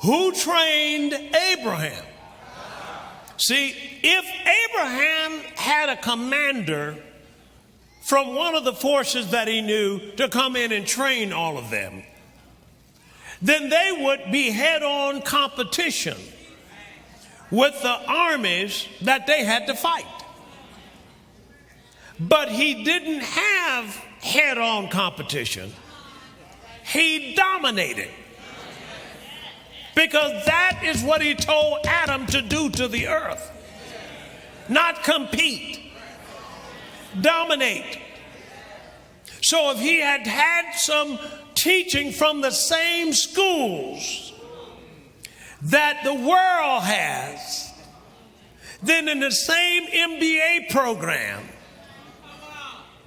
Who trained Abraham? See, if Abraham had a commander from one of the forces that he knew to come in and train all of them, then they would be head-on competition with the armies that they had to fight. But he didn't have head-on competition. He dominated. Because that is what he told Adam to do to the earth. Not compete. Dominate. So if he had had some teaching from the same schools that the world has, then in the same MBA program,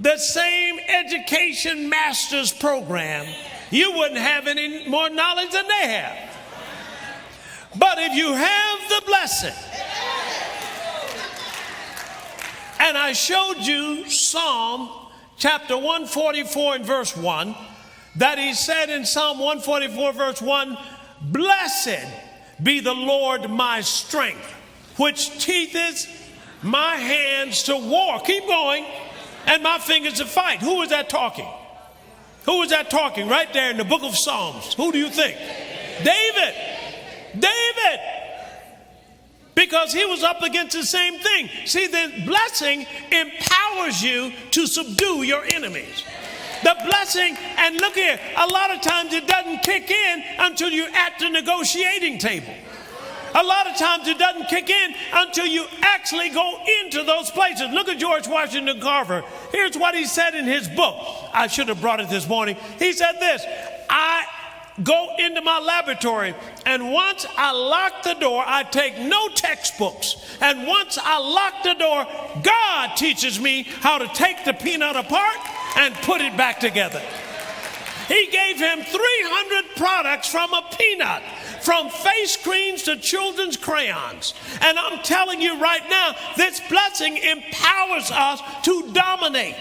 the same education master's program, you wouldn't have any more knowledge than they have. But if you have the blessing, and I showed you Psalm chapter 144 and verse 1, that he said in Psalm 144 verse 1, blessed be the Lord my strength, which teacheth my hands to war. Keep going. And my fingers to fight. Who was that talking? Who was that talking right there in the book of Psalms? Who do you think? David. David. Because he was up against the same thing. See, the blessing empowers you to subdue your enemies. The blessing, and look here, a lot of times it doesn't kick in until you're at the negotiating table. A lot of times it doesn't kick in until you actually go into those places. Look at George Washington Carver. Here's what he said in his book. I should have brought it this morning. He said this: I go into my laboratory, and once I lock the door, I take no textbooks. And once I lock the door, God teaches me how to take the peanut apart and put it back together. He gave him 300 products from a peanut, from face creams to children's crayons. And I'm telling you right now, this blessing empowers us to dominate.